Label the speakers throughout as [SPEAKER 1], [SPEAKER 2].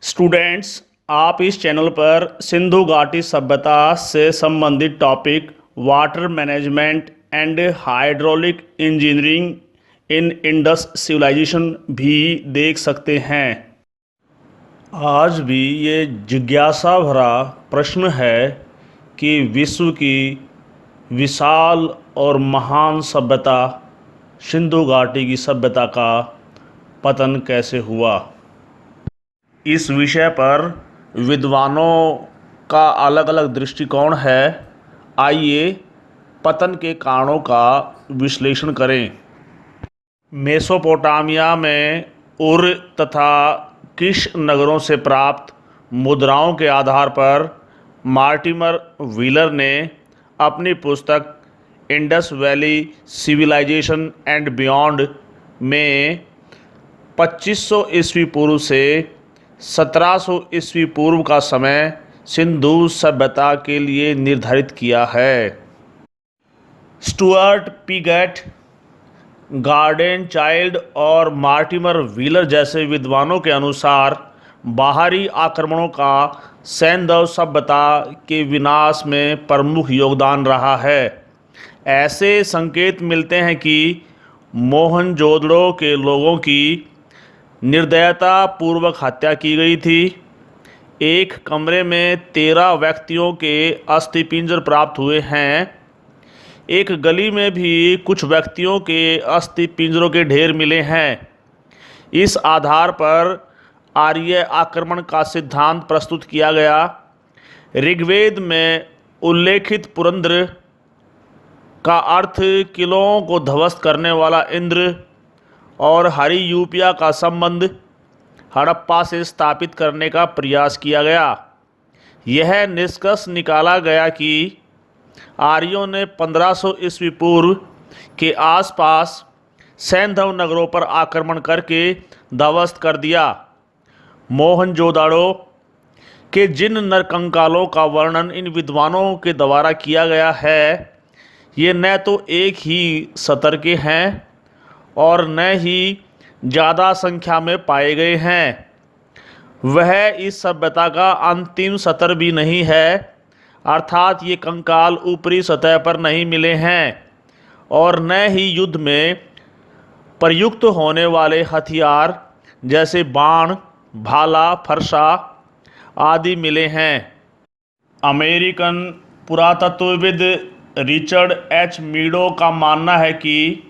[SPEAKER 1] Students, आप इस channel पर सिंधु घाटी सभ्यता से संबंधित topic water management and hydraulic engineering in Indus civilisation भी देख सकते हैं। आज भी ये जिज्ञासा भरा प्रश्न है कि विश्व की विशाल और महान सभ्यता सिंधु घाटी की सभ्यता का पतन कैसे हुआ। इस विषय पर विद्वानों का अलग अलग दृष्टिकोण है। आइए पतन के कारणों का विश्लेषण करें। मेसोपोटामिया में उर तथा किश नगरों से प्राप्त मुद्राओं के आधार पर मार्टिमर व्हीलर ने अपनी पुस्तक Indus valley civilisation and beyond में 2500 ईस्वी पूर्व से 1700 ईस्वी पूर्व का समय सिंधु सभ्यता के लिए निर्धारित किया है। स्टुअर्ट पिगेट, गार्डन चाइल्ड और मार्टिमर व्हीलर जैसे विद्वानों के अनुसार बाहरी आक्रमणों का सैंधव सभ्यता के विनाश में प्रमुख योगदान रहा है। ऐसे संकेत मिलते हैं कि मोहनजोदड़ो के लोगों की निर्दयता पूर्वक हत्या की गई थी। एक कमरे में 13 व्यक्तियों के अस्थिपिंजर प्राप्त हुए हैं। एक गली में भी कुछ व्यक्तियों के अस्थिपिंजरों के ढेर मिले हैं। इस आधार पर आर्य आक्रमण का सिद्धांत प्रस्तुत किया गया। ऋग्वेद में उल्लेखित पुरंदर का अर्थ किलों को ध्वस्त करने वाला इंद्र और हरियूपिया का संबंध हड़प्पा से स्थापित करने का प्रयास किया गया। यह निष्कर्ष निकाला गया कि आर्यों ने 1500 ईस्वी पूर्व के आसपास सैंधव नगरों पर आक्रमण करके ध्वस्त कर दिया। मोहनजोदाड़ो के जिन नरकंकालों का वर्णन इन विद्वानों के द्वारा किया गया है, ये न तो एक ही स्तर के हैं और न ही ज़्यादा संख्या में पाए गए हैं। वह इस सभ्यता का अंतिम स्तर भी नहीं है, अर्थात ये कंकाल ऊपरी सतह पर नहीं मिले हैं और न ही युद्ध में प्रयुक्त होने वाले हथियार जैसे बाण, भाला, फरसा आदि मिले हैं। अमेरिकन पुरातत्वविद रिचर्ड एच मीडो का मानना है कि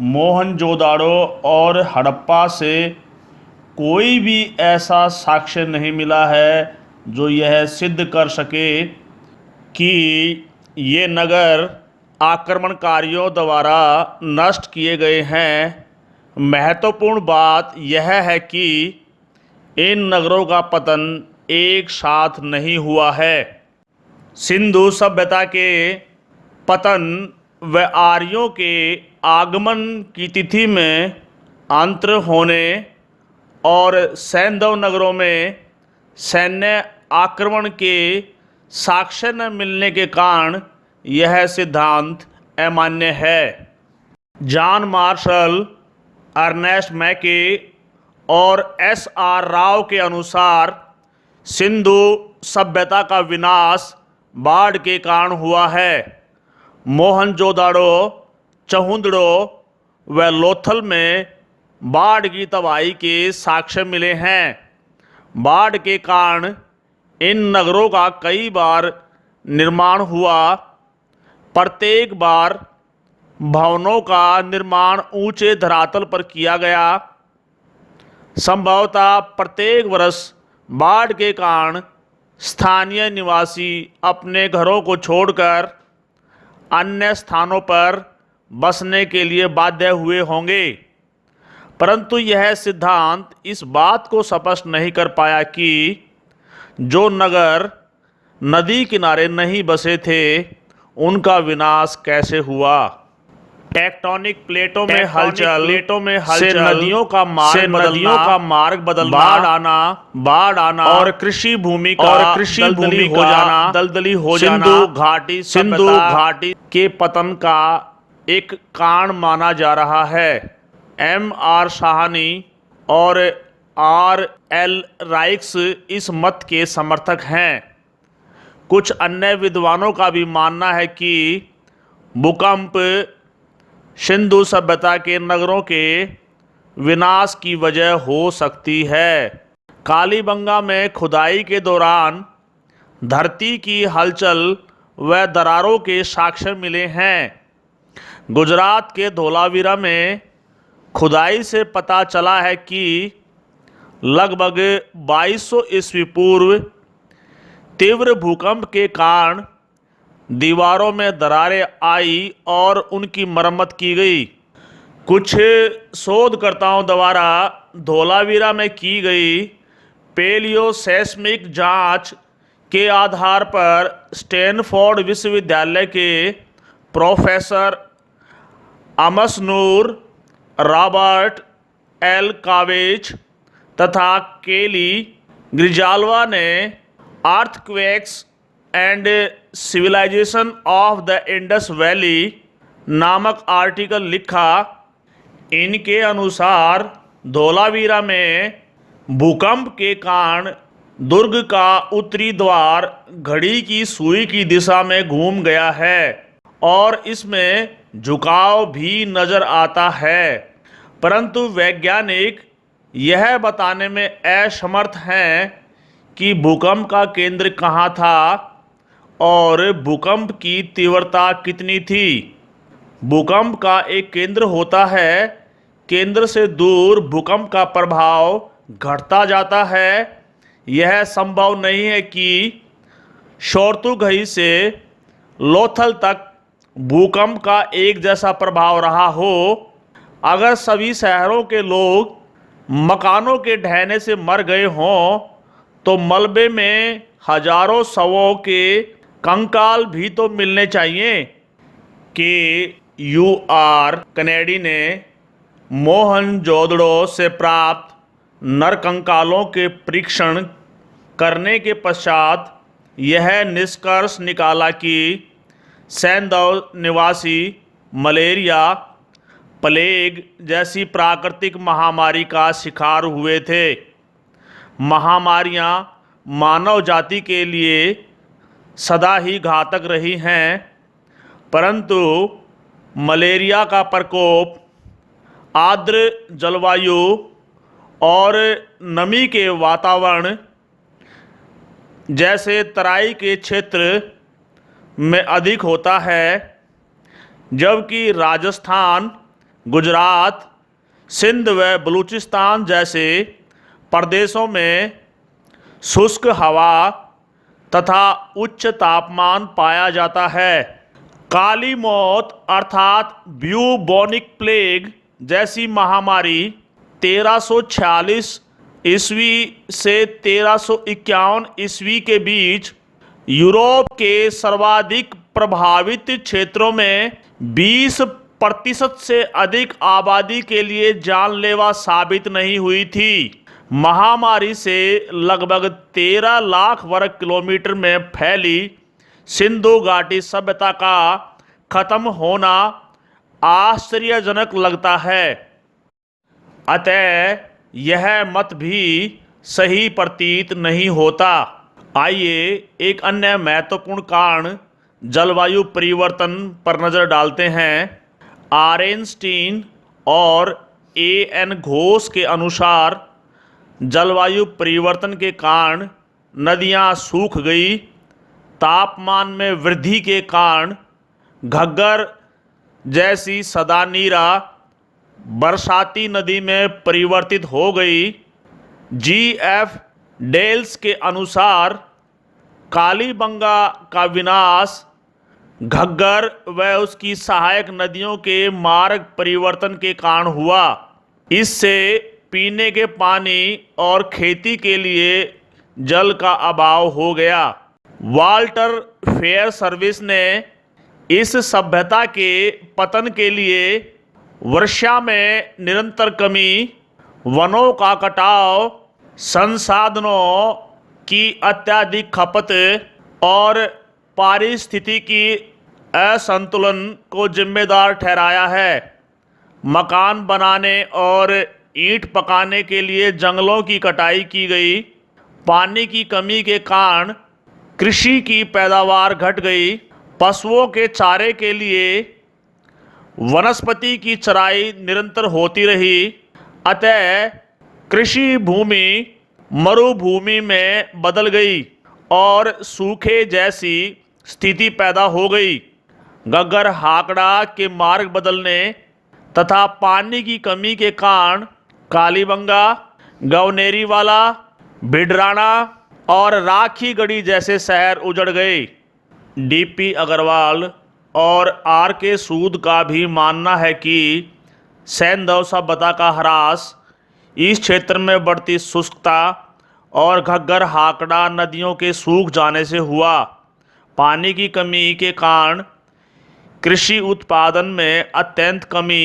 [SPEAKER 1] मोहनजोदाड़ो और हड़प्पा से कोई भी ऐसा साक्ष्य नहीं मिला है जो यह सिद्ध कर सके कि ये नगर आक्रमणकारियों द्वारा नष्ट किए गए हैं। महत्वपूर्ण बात यह है कि इन नगरों का पतन एक साथ नहीं हुआ है। सिंधु सभ्यता के पतन व आर्यों के आगमन की तिथि में अंतर होने और सैंधव नगरों में सैन्य आक्रमण के साक्ष्य न मिलने के कारण यह सिद्धांत अमान्य है। जॉन मार्शल, अर्नेस्ट मैके और एस.आर. राव के अनुसार सिंधु सभ्यता का विनाश बाढ़ के कारण हुआ है। मोहनजोदाड़ो, चहुंदड़ो व लोथल में बाढ़ की तबाही के साक्ष्य मिले हैं। बाढ़ के कारण इन नगरों का कई बार निर्माण हुआ। प्रत्येक बार भवनों का निर्माण ऊंचे धरातल पर किया गया। संभवतः प्रत्येक वर्ष बाढ़ के कारण स्थानीय निवासी अपने घरों को छोड़कर अन्य स्थानों पर बसने के लिए बाध्य हुए होंगे, परंतु यह सिद्धांत इस बात को स्पष्ट नहीं कर पाया कि जो नगर नदी किनारे नहीं बसे थे उनका विनाश कैसे हुआ। टेक्टोनिक प्लेटों में हलचल से नदियों का मार्ग बदलना, बाढ़ आना और कृषि भूमि दलदली हो जाना सिंधु घाटी के पतन का एक कारण माना जा रहा है। M.R. साहनी और R.L. राइक्स इस मत के समर्थक हैं। कुछ अन्य विद्वानों का भी मानना है कि भूकंप सिंधु सभ्यता के नगरों के विनाश की वजह हो सकती है। कालीबंगा में खुदाई के दौरान धरती की हलचल व दरारों के साक्ष्य मिले हैं। गुजरात के धोलावीरा में खुदाई से पता चला है कि लगभग 2200 ईस्वी पूर्व तीव्र भूकंप के कारण दीवारों में दरारें आई और उनकी मरम्मत की गई। कुछ शोधकर्ताओं द्वारा धोलावीरा में की गई पेलियोसेस्मिक जांच के आधार पर स्टैनफोर्ड विश्वविद्यालय के professor Amos Nur, Robert L Kovach तथा केली ग्रिजाल्वा ने earthquakes and civilisation of the Indus valley नामक आर्टिकल लिखा। इनके अनुसार धोलावीरा में भूकंप के कारण दुर्ग का उत्तरी द्वार घड़ी की सुई की दिशा में घूम गया है और इसमें झुकाव भी नजर आता है, परंतु वैज्ञानिक यह बताने में असमर्थ हैं कि भूकंप का केंद्र कहाँ था और भूकंप की तीव्रता कितनी थी। भूकंप का एक केंद्र होता है, केंद्र से दूर भूकंप का प्रभाव घटता जाता है। यह संभव नहीं है कि शोरतुगही से लोथल तक भूकंप का एक जैसा प्रभाव रहा हो। अगर सभी शहरों के लोग मकानों के ढहने से मर गए हों तो मलबे में हजारों शवों के कंकाल भी तो मिलने चाहिए। KUR कनेडी ने मोहनजोदड़ो से प्राप्त नरकंकालों के परीक्षण करने के पश्चात यह निष्कर्ष निकाला कि सैंधव निवासी मलेरिया, प्लेग जैसी प्राकृतिक महामारी का शिकार हुए थे। महामारियां मानव जाति के लिए सदा ही घातक रही हैं, परंतु मलेरिया का प्रकोप आर्द्र जलवायु और नमी के वातावरण जैसे तराई के क्षेत्र में अधिक होता है, जबकि राजस्थान, गुजरात, सिंध व बलूचिस्तान जैसे प्रदेशों में शुष्क हवा तथा उच्च तापमान पाया जाता है। काली मौत अर्थात ब्यूबोनिक प्लेग जैसी महामारी 1346 ईस्वी से 1351 ईस्वी के बीच यूरोप के सर्वाधिक प्रभावित क्षेत्रों में 20% से अधिक आबादी के लिए जानलेवा साबित नहीं हुई थी। महामारी से लगभग 13 लाख वर्ग किलोमीटर में फैली सिंधु घाटी सभ्यता का खत्म होना आश्चर्यजनक लगता है। अतः यह मत भी सही प्रतीत नहीं होता। आइए एक अन्य महत्वपूर्ण कारण जलवायु परिवर्तन पर नज़र डालते हैं। आरेनस्टीन और A.N. घोष के अनुसार जलवायु परिवर्तन के कारण नदियां सूख गई, तापमान में वृद्धि के कारण घग्गर जैसी सदानीरा बरसाती नदी में परिवर्तित हो गई। G.F. डेल्स के अनुसार कालीबंगा का विनाश घग्गर व उसकी सहायक नदियों के मार्ग परिवर्तन के कारण हुआ। इससे पीने के पानी और खेती के लिए जल का अभाव हो गया। वाल्टर फेयर सर्विस ने इस सभ्यता के पतन के लिए वर्षा में निरंतर कमी, वनों का कटाव, संसाधनों की अत्यधिक खपत और पारिस्थितिकी असंतुलन को जिम्मेदार ठहराया है। मकान बनाने और ईंट पकाने के लिए जंगलों की कटाई की गई। पानी की कमी के कारण कृषि की पैदावार घट गई। पशुओं के चारे के लिए वनस्पति की चराई निरंतर होती रही। अतः कृषि भूमि मरुभूमि में बदल गई और सूखे जैसी स्थिति पैदा हो गई। घग्गर हाकड़ा के मार्ग बदलने तथा पानी की कमी के कारण कालीबंगा, गवनेरीवाला, भिडराना और राखीगढ़ी जैसे शहर उजड़ गए। डीपी अग्रवाल और आर के सूद का भी मानना है कि सैंधव सभ्यता का ह्रास इस क्षेत्र में बढ़ती शुष्कता और घग्गर हाकड़ा नदियों के सूख जाने से हुआ। पानी की कमी के कारण कृषि उत्पादन में अत्यंत कमी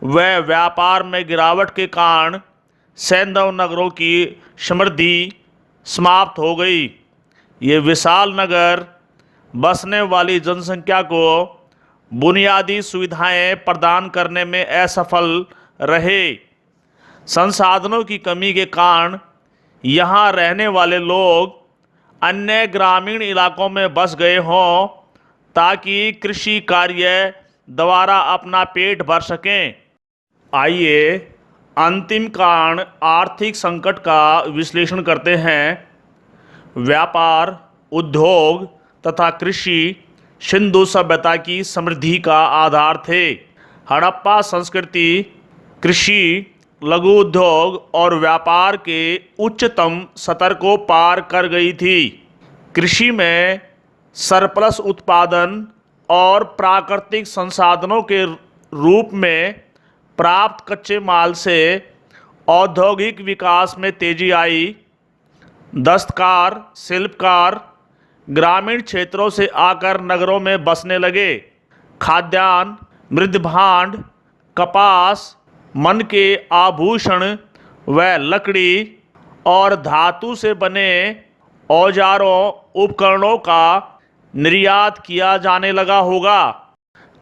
[SPEAKER 1] व व्यापार में गिरावट के कारण सैंधव नगरों की समृद्धि समाप्त हो गई। ये विशाल नगर बसने वाली जनसंख्या को बुनियादी सुविधाएं प्रदान करने में असफल रहे। संसाधनों की कमी के कारण यहाँ रहने वाले लोग अन्य ग्रामीण इलाकों में बस गए हों ताकि कृषि कार्य द्वारा अपना पेट भर सकें। आइए अंतिम कारण आर्थिक संकट का विश्लेषण करते हैं। व्यापार, उद्योग तथा कृषि सिंधु सभ्यता की समृद्धि का आधार थे। हड़प्पा संस्कृति कृषि, लघु उद्योग और व्यापार के उच्चतम स्तर को पार कर गई थी। कृषि में सरप्लस उत्पादन और प्राकृतिक संसाधनों के रूप में प्राप्त कच्चे माल से औद्योगिक विकास में तेजी आई। दस्तकार, शिल्पकार ग्रामीण क्षेत्रों से आकर नगरों में बसने लगे। खाद्यान्न, मृदभांड, कपास, मन के आभूषण व लकड़ी और धातु से बने औजारों उपकरणों का निर्यात किया जाने लगा होगा।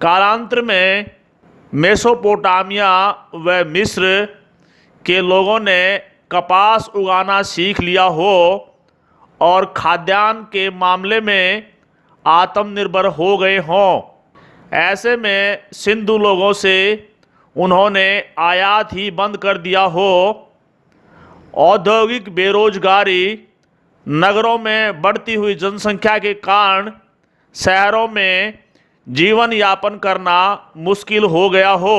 [SPEAKER 1] कालांतर में मेसोपोटामिया व मिस्र के लोगों ने कपास उगाना सीख लिया हो और खाद्यान्न के मामले में आत्मनिर्भर हो गए हों। ऐसे में सिंधु लोगों से उन्होंने आयात ही बंद कर दिया हो। औद्योगिक बेरोजगारी, नगरों में बढ़ती हुई जनसंख्या के कारण शहरों में जीवन यापन करना मुश्किल हो गया हो।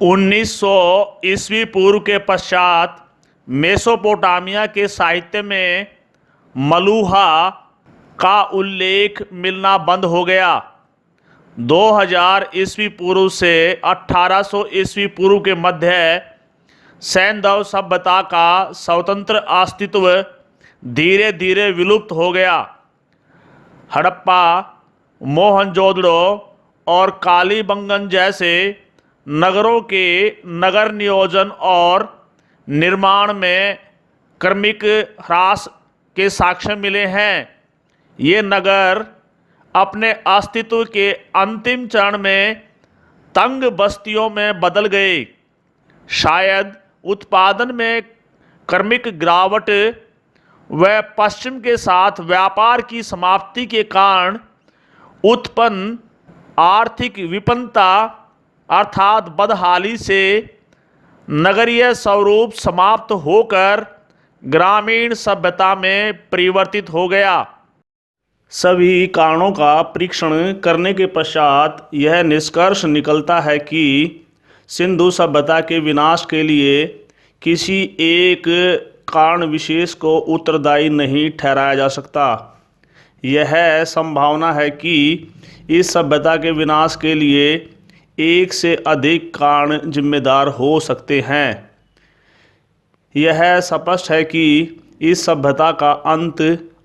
[SPEAKER 1] 1900 ईस्वी पूर्व के पश्चात मेसोपोटामिया के साहित्य में मलूहा का उल्लेख मिलना बंद हो गया। 2000 ईस्वी पूर्व से 1800 ईस्वी पूर्व के मध्य सैंधव सभ्यता का स्वतंत्र अस्तित्व धीरे धीरे विलुप्त हो गया। हड़प्पा, मोहनजोदड़ो और कालीबंगन जैसे नगरों के नगर नियोजन और निर्माण में क्रमिक ह्रास के साक्ष्य मिले हैं। ये नगर अपने अस्तित्व के अंतिम चरण में तंग बस्तियों में बदल गए। शायद उत्पादन में क्रमिक गिरावट व पश्चिम के साथ व्यापार की समाप्ति के कारण उत्पन्न आर्थिक विपन्नता अर्थात बदहाली से नगरीय स्वरूप समाप्त होकर ग्रामीण सभ्यता में परिवर्तित हो गया। सभी कारणों का परीक्षण करने के पश्चात यह निष्कर्ष निकलता है कि सिंधु सभ्यता के विनाश के लिए किसी एक कारण विशेष को उत्तरदायी नहीं ठहराया जा सकता। यह संभावना है कि इस सभ्यता के विनाश के लिए एक से अधिक कारण जिम्मेदार हो सकते हैं। यह स्पष्ट है कि इस सभ्यता का अंत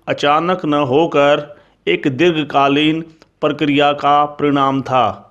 [SPEAKER 1] अचानक न होकर एक दीर्घकालीन प्रक्रिया का परिणाम था।